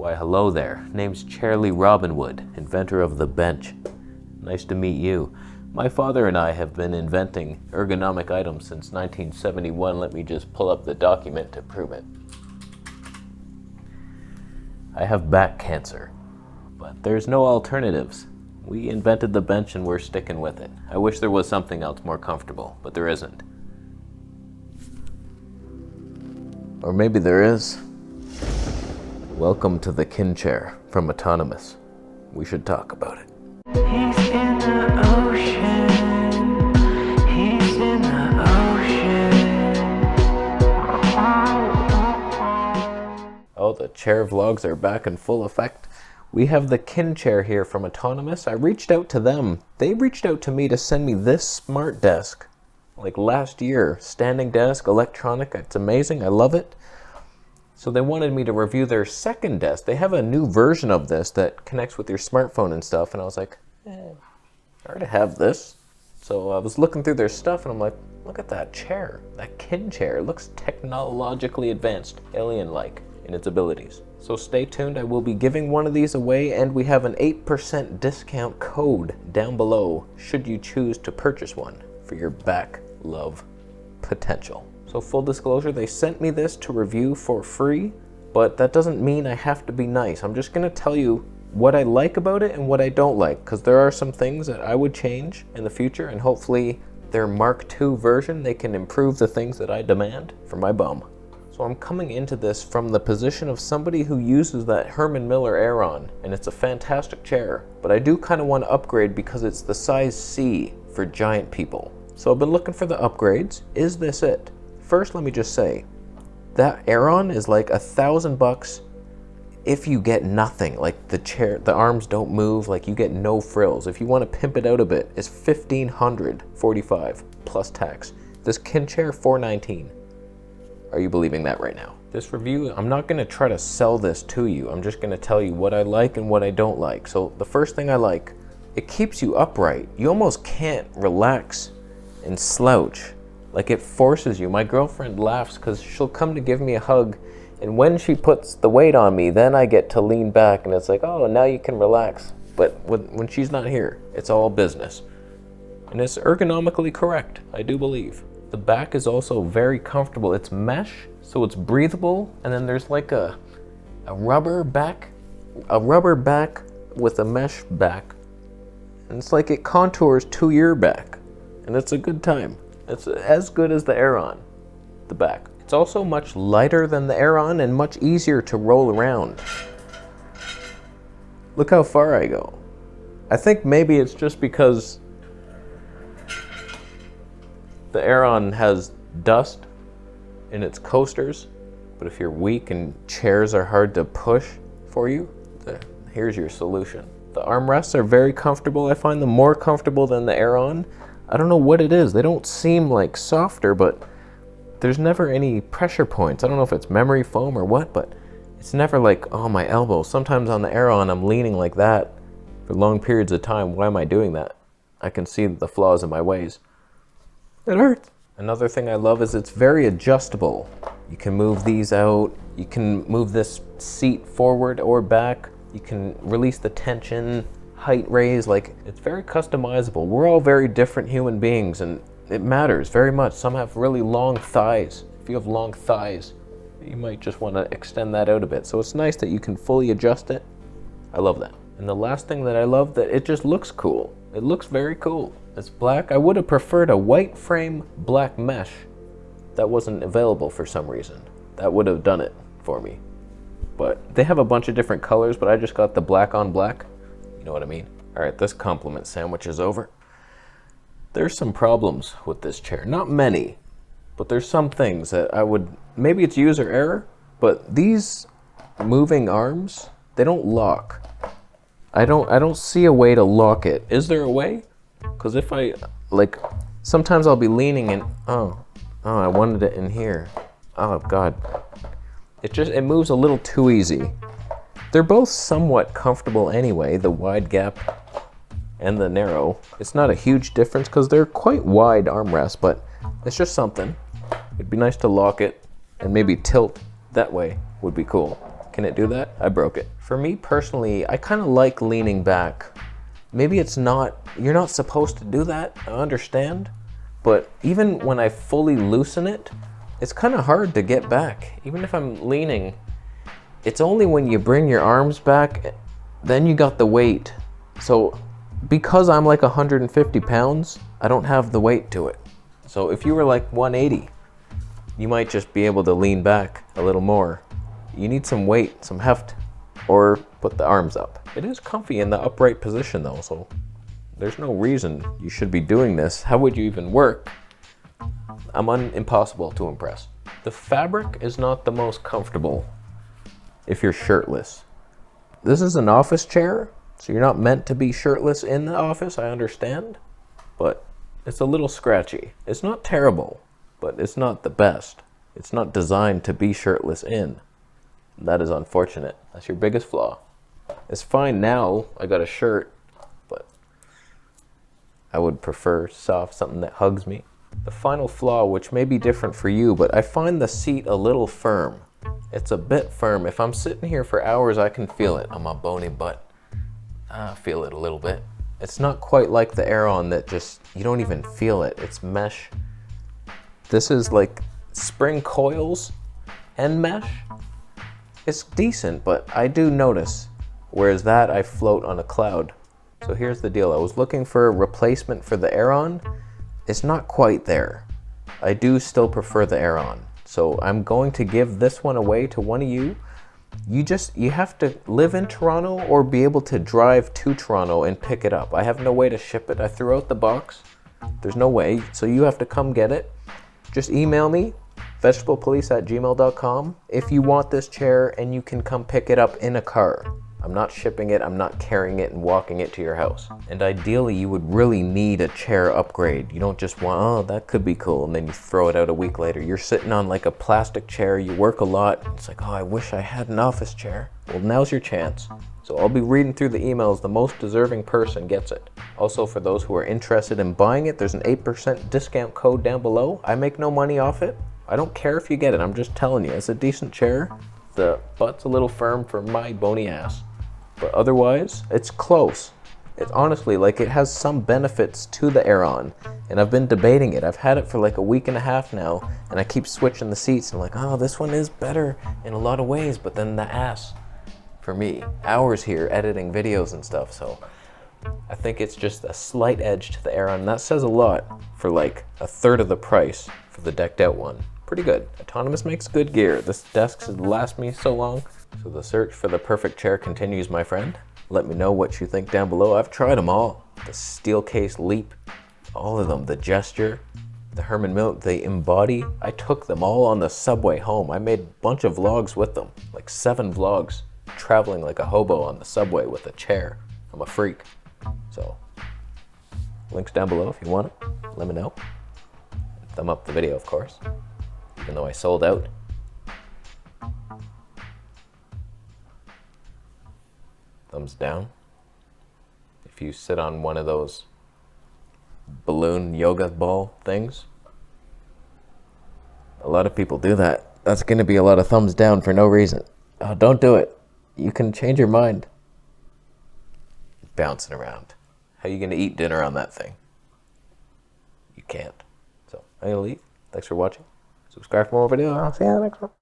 Why, hello there. Name's Charlie Robinwood, inventor of the bench. Nice to meet you. My father and I have been inventing ergonomic items since 1971. Let me just pull up the document to prove it. I have back cancer, but there's no alternatives. We invented the bench and we're sticking with it. I wish there was something else more comfortable, but there isn't. Or maybe there is. Welcome to the Kinn Chair from Autonomous. We should talk about it. He's in the ocean. He's in the ocean. Oh, the chair vlogs are back in full effect. We have the Kinn Chair here from Autonomous. I reached out to them. They reached out to me to send me this smart desk. Like last year, standing desk, electronic, it's amazing, I love it. So they wanted me to review their second desk. They have a new version of this that connects with your smartphone and stuff, and I was like, I already have this. So I was looking through their stuff and I'm like, look at that chair, that Kinn Chair. It looks technologically advanced, alien-like in its abilities. So stay tuned, I will be giving one of these away, and we have an 8% discount code down below should you choose to purchase one for your back love potential. So full disclosure, they sent me this to review for free, but that doesn't mean I have to be nice. I'm just gonna tell you what I like about it and what I don't like, because there are some things that I would change in the future, and hopefully their Mark II version, they can improve the things that I demand for my bum. So I'm coming into this from the position of somebody who uses that Herman Miller Aeron, and it's a fantastic chair, but I do kind of want to upgrade because it's the size C for giant people. So I've been looking for the upgrades. Is this it? First, let me just say, that Aeron is like $1,000 if you get nothing, like the chair, the arms don't move, like you get no frills. If you want to pimp it out a bit, it's $1,545 plus tax. This Kinn Chair, $419. Are you believing that right now? This review, I'm not gonna try to sell this to you. I'm just gonna tell you what I like and what I don't like. So the first thing I like, it keeps you upright. You almost can't relax and slouch. Like it forces you. My girlfriend laughs because she'll come to give me a hug, and when she puts the weight on me, then I get to lean back and it's like, oh, now you can relax. But when she's not here, it's all business. And it's ergonomically correct, I do believe. The back is also very comfortable. It's mesh, so it's breathable, and then there's like a rubber back with a mesh back. And it's like it contours to your back, and it's a good time. It's as good as the Aeron, the back. It's also much lighter than the Aeron and much easier to roll around. Look how far I go. I think maybe it's just because the Aeron has dust in its coasters, but if you're weak and chairs are hard to push for you, here's your solution. The armrests are very comfortable. I find them more comfortable than the Aeron. I don't know what it is. They don't seem like softer, but there's never any pressure points. I don't know if it's memory foam or what, but it's never like, oh, my elbow. Sometimes on the Aeron, I'm leaning like that for long periods of time. Why am I doing that? I can see the flaws in my ways. It hurts. Another thing I love is it's very adjustable. You can move these out. You can move this seat forward or back. You can release the tension, height raise, like it's very customizable. We're all very different human beings, and it matters very much. Some have really long thighs. If you have long thighs, you might just want to extend that out a bit. So it's nice that you can fully adjust it. I love that. And the last thing that I love, that it just looks cool. It looks very cool. It's black. I would have preferred a white frame black mesh. That wasn't available for some reason. That would have done it for me. But they have a bunch of different colors, but I just got the black on black. You know what I mean? All right, this compliment sandwich is over. There's some problems with this chair. Not many, but there's some things that I would, maybe it's user error, but these moving arms, they don't lock. I don't see a way to lock it. Is there a way? Because if I, like, sometimes I'll be leaning and, oh, I wanted it in here. Oh, God. It moves a little too easy. They're both somewhat comfortable anyway, the wide gap and the narrow. It's not a huge difference because they're quite wide armrests, but it's just something. It'd be nice to lock it and maybe tilt that way would be cool. Can it do that? I broke it. For me personally, I kind of like leaning back. Maybe it's not, you're not supposed to do that, I understand. But even when I fully loosen it, it's kind of hard to get back. Even if I'm leaning, it's only when you bring your arms back, then you got the weight. So because I'm like 150 pounds, I don't have the weight to it. So if you were like 180, you might just be able to lean back a little more. You need some weight, some heft, or put the arms up. It is comfy in the upright position though, so there's no reason you should be doing this. How would you even work? I'm impossible to impress. The fabric is not the most comfortable if you're shirtless. This is an office chair, so you're not meant to be shirtless in the office, I understand, but it's a little scratchy. It's not terrible, but it's not the best. It's not designed to be shirtless in. That is unfortunate. That's your biggest flaw. It's fine now, I got a shirt, but I would prefer soft, something that hugs me. The final flaw, which may be different for you, but I find the seat a little firm. It's a bit firm. If I'm sitting here for hours, I can feel it on my bony butt. I feel it a little bit. It's not quite like the Aeron that just, you don't even feel it. It's mesh. This is like spring coils and mesh. It's decent, but I do notice. Whereas that, I float on a cloud. So here's the deal. I was looking for a replacement for the Aeron. It's not quite there. I do still prefer the Aeron. So I'm going to give this one away to one of you. You have to live in Toronto or be able to drive to Toronto and pick it up. I have no way to ship it. I threw out the box. There's no way. So you have to come get it. Just email me, vegetablepolice@gmail.com, if you want this chair and you can come pick it up in a car. I'm not shipping it, I'm not carrying it and walking it to your house. And ideally, you would really need a chair upgrade. You don't just want, oh, that could be cool, and then you throw it out a week later. You're sitting on like a plastic chair, you work a lot, it's like, oh, I wish I had an office chair. Well, now's your chance. So I'll be reading through the emails, the most deserving person gets it. Also, for those who are interested in buying it, there's an 8% discount code down below. I make no money off it. I don't care if you get it, I'm just telling you, it's a decent chair. The butt's a little firm for my bony ass. But otherwise, it's close. It's honestly, like, it has some benefits to the Aeron, and I've been debating it. I've had it for like a week and a half now, and I keep switching the seats, and I'm like, oh, this one is better in a lot of ways, but then the ass, for me, hours here editing videos and stuff, so I think it's just a slight edge to the Aeron, and that says a lot for like a third of the price for the decked out one. Pretty good. Autonomous makes good gear. This desk should last me so long. So the search for the perfect chair continues, my friend. Let me know what you think down below. I've tried them all. The Steelcase Leap, all of them. The Gesture, the Herman Miller, the Embody. I took them all on the subway home. I made a bunch of vlogs with them, like 7 vlogs, traveling like a hobo on the subway with a chair. I'm a freak. So, links down below if you want it. Let me know. Thumb up the video, of course, even though I sold out. Thumbs down if you sit on one of those balloon yoga ball things. A lot of people do that. That's going to be a lot of thumbs down for no reason. Oh, don't do it. You can change your mind. Bouncing around. How are you going to eat dinner on that thing? You can't. So I'm going to leave. Thanks for watching. Subscribe for more videos. I'll see you in the next one.